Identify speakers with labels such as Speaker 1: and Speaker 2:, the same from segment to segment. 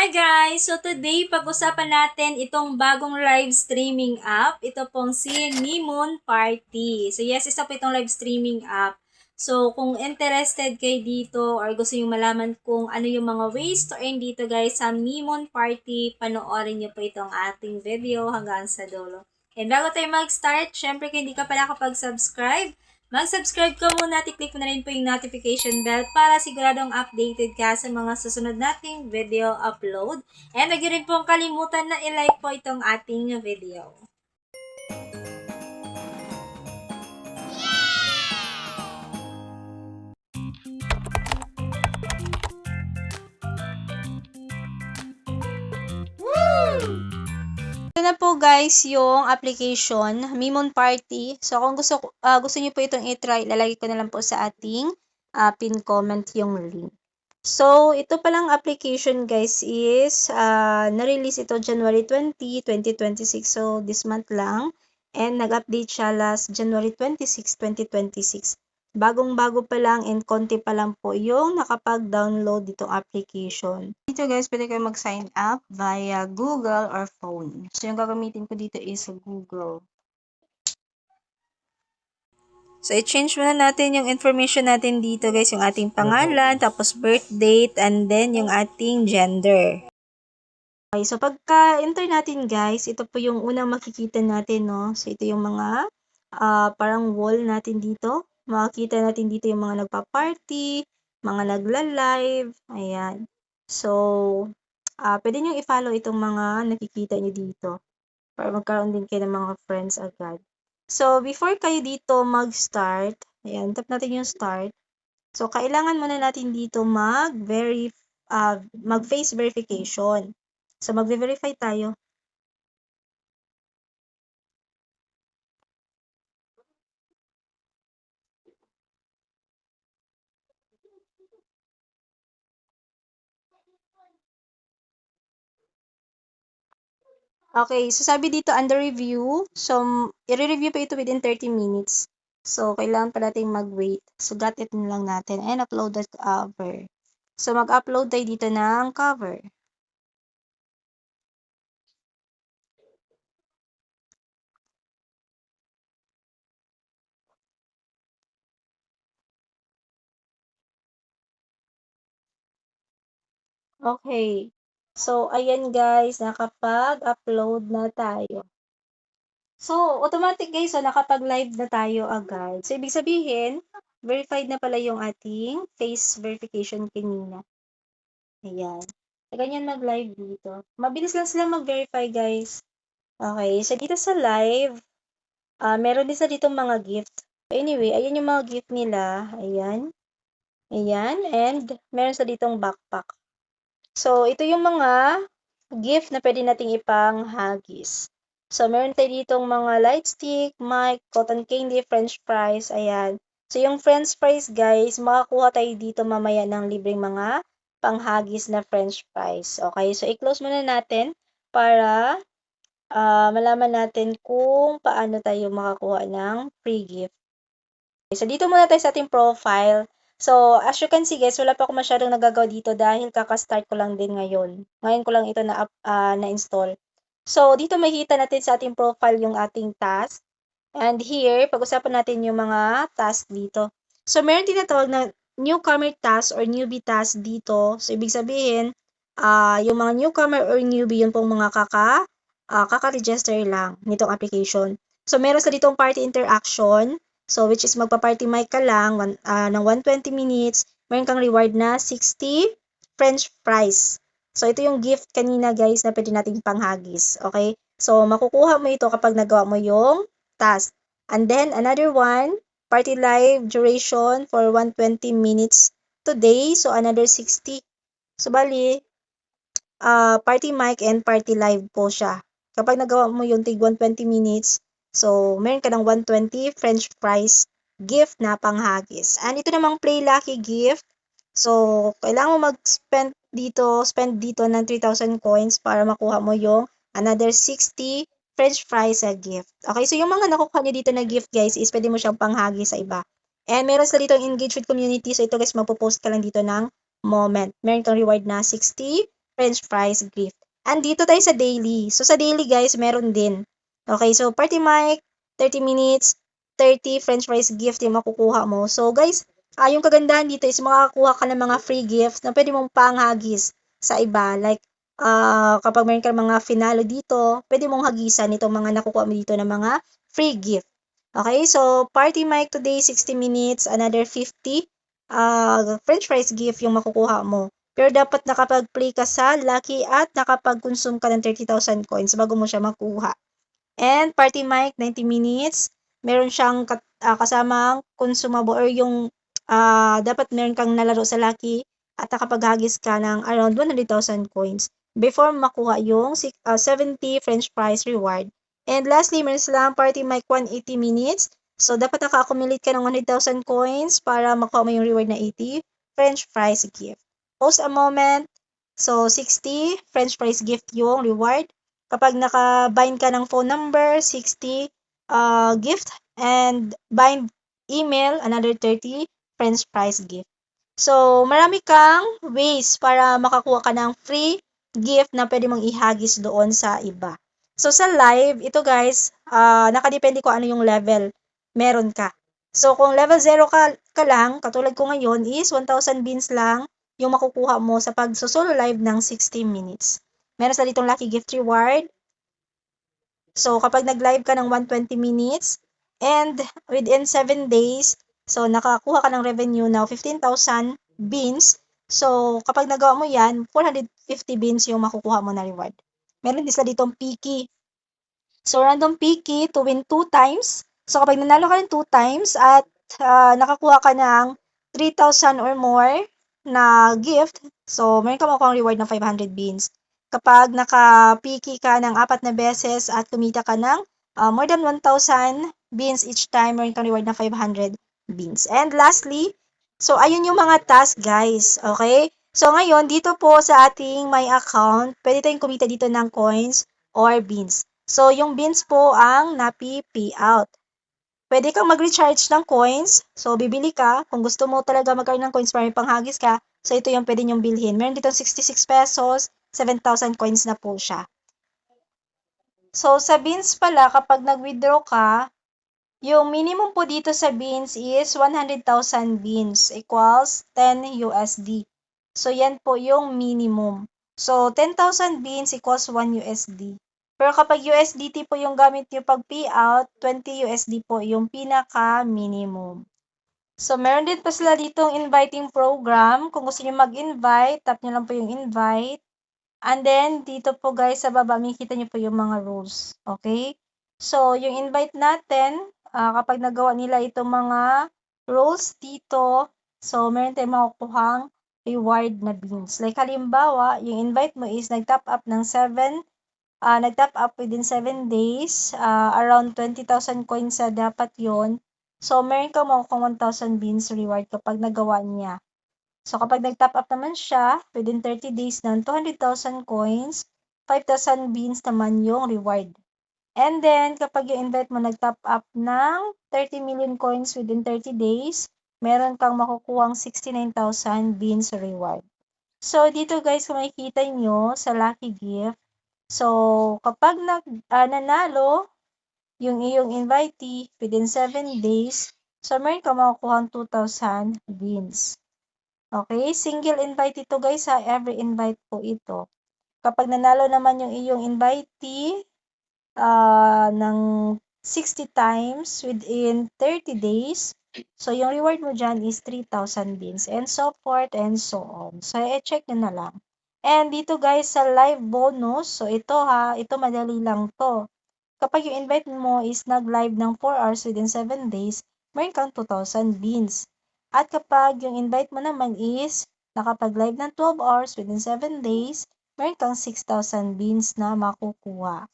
Speaker 1: Hi guys! So today, pag-usapan natin itong bagong live streaming app. Ito pong si Mimon Party. So yes, isa po itong live streaming app. So kung interested kayo dito or gusto nyo malaman kung ano yung mga ways to earn dito guys sa Mimon Party, panoorin nyo po itong ating video hanggang sa dulo. And bago tayo mag-start, syempre kung hindi ka pala kapag-subscribe, mag-subscribe ka muna at i-click mo na rin po yung notification bell para siguradong updated ka sa mga susunod nating video upload. And huwag niyo rin pong kalimutan na i-like po itong ating video. Ito na po guys yung application, Mimon Party. So kung gusto niyo po itong i-try, lalagay ko na lang po sa ating pin comment yung link. So, ito palang application guys is, na-release ito January 20, 2026. So, this month lang. And nag-update siya last January 26, 2026. Bagong-bago pa lang and konti pa lang po yung nakapag-download ditong application. Dito guys, pwede kayo mag-sign up via Google or phone. So, yung gagamitin ko dito is Google. So, i-change muna natin yung information natin dito guys, yung ating pangalan, tapos birth date, and then yung ating gender. Okay, so pagka-enter natin guys, ito po yung unang makikita natin, no? So, ito yung mga parang wall natin dito. Makikita natin dito yung mga nagpa-party, mga nagla-live, ayan. So, pwede nyo i-follow itong mga nakikita nyo dito para magkaroon din kayo ng mga friends agad. So, before kayo dito mag-start, ayan, tap natin yung start. So, kailangan muna natin dito mag-face verification. So, mag-verify tayo. Okay, so sabi dito under review. So, i-review pa ito within 30 minutes. So, kailangan pa natin mag-wait. So, got it na lang natin and upload the cover. So, mag-upload tayo dito ng cover. Okay. So, ayan guys, nakapag-upload na tayo. So, automatic guys, so nakapag-live na tayo agad. So, ibig sabihin, verified na pala yung ating face verification kanina. Ayan. So, ganyan mag-live dito. Mabilis lang sila mag-verify guys. Okay. So, dito sa live, meron din sa dito mga gift. Anyway, ayan yung mga gift nila. Ayan. Ayan. And, meron sa ditong backpack. So, ito yung mga gift na pwede nating ipang-hagis. So, meron tayo ditong mga light stick, mic, cotton candy, french fries, ayan. So, yung french fries, guys, makakuha tayo dito mamaya ng libreng mga panghagis na french fries. Okay, so i-close muna natin para malaman natin kung paano tayo makakuha ng free gift. Okay, so, dito muna tayo sa ating profile. So, as you can see guys, wala pa ako masyadong nagagawa dito dahil kaka-start ko lang din ngayon. Ngayon ko lang ito na-install. So, dito makikita natin sa ating profile yung ating task. And here, pag-usapan natin yung mga task dito. So, meron tinatawag na newcomer task or newbie task dito. So, ibig sabihin, yung mga newcomer or newbie, yun pong mga kaka-register lang nitong application. So, meron sa ditong party interaction. So, which is magpa-party mic ka lang ng 120 minutes. Meron kang reward na 60 french fries. So, ito yung gift kanina guys na pwede nating panghagis. Okay? So, makukuha mo ito kapag nagawa mo yung task. And then, another one, party live duration for 120 minutes today. So, another 60. So, bali, party mic and party live po siya. Kapag nagawa mo yung tig 120 minutes, so, meron ka ng 120 french fries gift na panghagis. And ito namang play lucky gift. So, kailangan mo spend dito ng 3,000 coins para makuha mo yung another 60 french fries sa gift. Okay, so yung mga nakukuha nyo dito na gift guys is pwede mo siyang panghagis sa iba. And meron sila dito engage with community. So, ito guys, magpo-post ka lang dito ng moment. Meron kang reward na 60 French fries gift. And dito tayo sa daily. So, sa daily guys, meron din. Okay, so party mic, 30 minutes, 30 French fries gift yung makukuha mo. So, guys, yung kagandahan dito is makakakuha ka ng mga free gifts na pwede mong panghagis sa iba. Like, kapag meron ka mga finalo dito, pwede mong hagisan itong mga nakukuha mo dito ng mga free gift. Okay, so party mic today, 60 minutes, another 50 French fries gift yung makukuha mo. Pero dapat nakapag-play ka sa Lucky at nakapag-consume ka ng 30,000 coins bago mo siya makuha. And party mic, 90 minutes. Meron siyang kasamang consumable or yung dapat meron kang nalaro sa Lucky at nakapaghagis ka ng around 100,000 coins before makuha yung 70 French fries reward. And lastly, meron silang party mic 180 minutes. So, dapat naka-accumulate ka ng 100,000 coins para makuha mo yung reward na 80 French fries gift. Post a moment. So, 60 French fries gift yung reward. Kapag naka-bind ka ng phone number, 60 gift. And bind email, another 30 French fries gift. So, marami kang ways para makakuha ka ng free gift na pwede mong ihagis doon sa iba. So, sa live, ito guys, nakadepende kung ano yung level meron ka. So, kung level 0 ka lang, katulad ko ngayon, is 1,000 beans lang yung makukuha mo sa pag-solo live ng 60 minutes. Meron sa ditong lucky gift reward. So, kapag nag-live ka ng 120 minutes, and within 7 days, so nakakuha ka ng revenue na 15,000 beans. So, kapag nagawa mo yan, 450 beans yung makukuha mo na reward. Meron din sa ditong Piki. So, random Piki to win 2 times. So, kapag nanalo ka ng 2 times at nakakuha ka ng 3,000 or more na gift, so, meron ka makukuha reward ng 500 beans. Kapag naka-Piki ka ng 4 na beses at kumita ka ng more than 1,000 beans each time, meron kang reward ng 500 beans. And lastly, so, ayun yung mga task, guys. Okay? So, ngayon, dito po sa ating my account, pwede tayong kumita dito ng coins or beans. So, yung beans po ang napi-pay out. Pwede kang mag-recharge ng coins. So, bibili ka. Kung gusto mo talaga magkaroon ng coins para may panghagis ka, so ito yung pwede nyong bilhin. Meron dito 66 pesos, 7,000 coins na po siya. So, sa beans pala, kapag nag-withdraw ka, yung minimum po dito sa beans is 100,000 beans equals 10 USD. So, yan po yung minimum. So, 10,000 beans equals 1 USD. Pero kapag USDT po yung gamit nyo pag payout, 20 USD po yung pinaka-minimum. So, meron din pa sila ditong inviting program. Kung gusto nyo mag-invite, tap nyo lang po yung invite. And then, dito po guys, sa baba, makikita nyo po yung mga rules. Okay? So, yung invite natin, kapag nagawa nila itong mga rules dito, so, meron tayong makukuhang reward na beans. Like, halimbawa, yung invite mo is nag-top up ng 7, nag-top up within 7 days, around 20,000 coins sa dapat yon. So, meron kang makukuhang 1,000 beans reward kapag nagawa niya. So, kapag nag-top up naman siya, within 30 days ng 200,000 coins, 5,000 beans naman yung reward. And then, kapag yung invite mo nag-top up ng 30 million coins within 30 days, meron kang makukuhang 69,000 beans reward. So, dito guys, kung makikita nyo sa lucky gift, so, kapag nanalo yung iyong invitee within 7 days, so meron kang makukuhang 2,000 beans. Okay, single invite ito guys ha, every invite po ito. Kapag nanalo naman yung iyong invitee ng 60 times within 30 days, so yung reward mo dyan is 3,000 beans and so forth and so on. So, i-check nyo na lang. And dito guys sa live bonus, so ito ha, ito madali lang to. Kapag yung invite mo is nag-live ng 4 hours within 7 days, meron kang 2,000 beans. At kapag yung invite mo naman is nakapag-live ng 12 hours within 7 days, meron kang 6,000 beans na makukuha.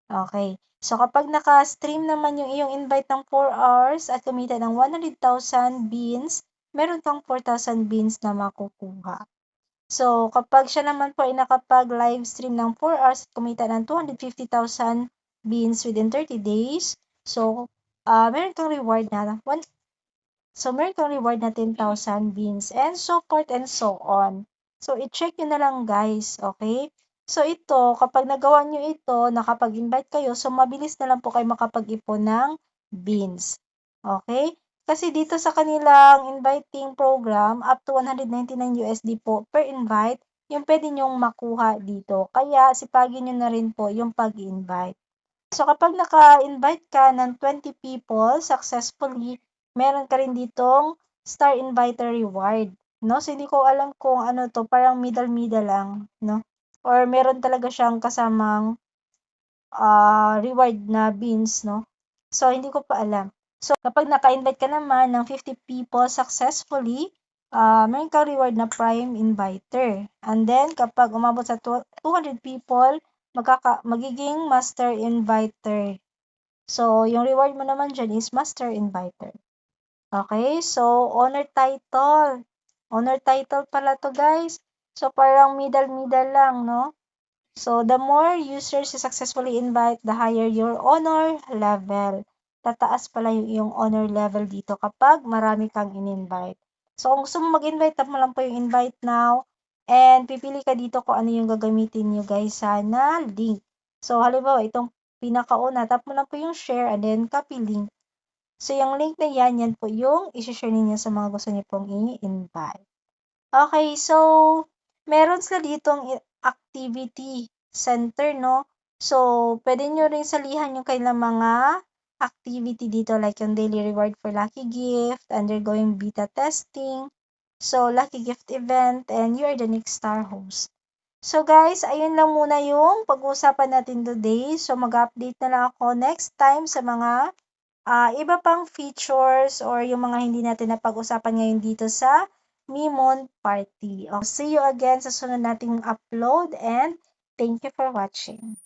Speaker 1: Okay. So, kapag naka-stream naman yung iyong invite ng 4 hours at kumita ng 100,000 beans, meron kang 4,000 beans na makukuha. So, kapag siya naman po ay nakapag-live stream ng 4 hours at kumita ng 250,000 beans within 30 days, so, meron kang reward na 10,000 beans and so forth and so on. So, i-check nyo na lang guys, okay? So, ito, kapag nagawa nyo ito, nakapag-invite kayo, so mabilis na lang po kayo makapag-ipon ng beans. Okay? Kasi dito sa kanilang inviting program, up to 199 USD po per invite, yung pwede nyong makuha dito. Kaya, sipagin nyo na rin po yung pag-invite. So, kapag naka-invite ka ng 20 people successfully, meron ka rin ditong star inviter reward, no? So, hindi ko alam kung ano to, parang middle-middle lang, no? Or meron talaga siyang kasamang reward na beans, no? So, hindi ko pa alam. So, kapag naka-invite ka naman ng 50 people successfully, meron kang reward na prime inviter. And then, kapag umabot sa 200 people, magiging master inviter. So, yung reward mo naman dyan is master inviter. Okay? So, honor title. Honor title pala to guys. So, parang middle-middle lang, no? So, the more users you successfully invite, the higher your honor level. Tataas pala yung iyong honor level dito kapag marami kang in-invite. So, kung gusto mo mag-invite, tap mo lang po yung invite now. And pipili ka dito kung ano yung gagamitin nyo guys sa na link. So, halimbawa, itong pinakauna, tap mo lang po yung share and then copy link. So, yung link na yan po yung isi-share ninyo sa mga gusto niyo pong i-invite. Okay, so, meron sila ditong activity center, no? So, pwede nyo rin salihan yung kailang mga activity dito like yung daily reward for lucky gift, undergoing beta testing, so lucky gift event, and you are the next star host. So guys, ayun lang muna yung pag-uusapan natin today. So mag-update na lang ako next time sa mga iba pang features or yung mga hindi natin napag-usapan ngayon dito sa Mimon Party. See you again sa sunod nating upload and thank you for watching.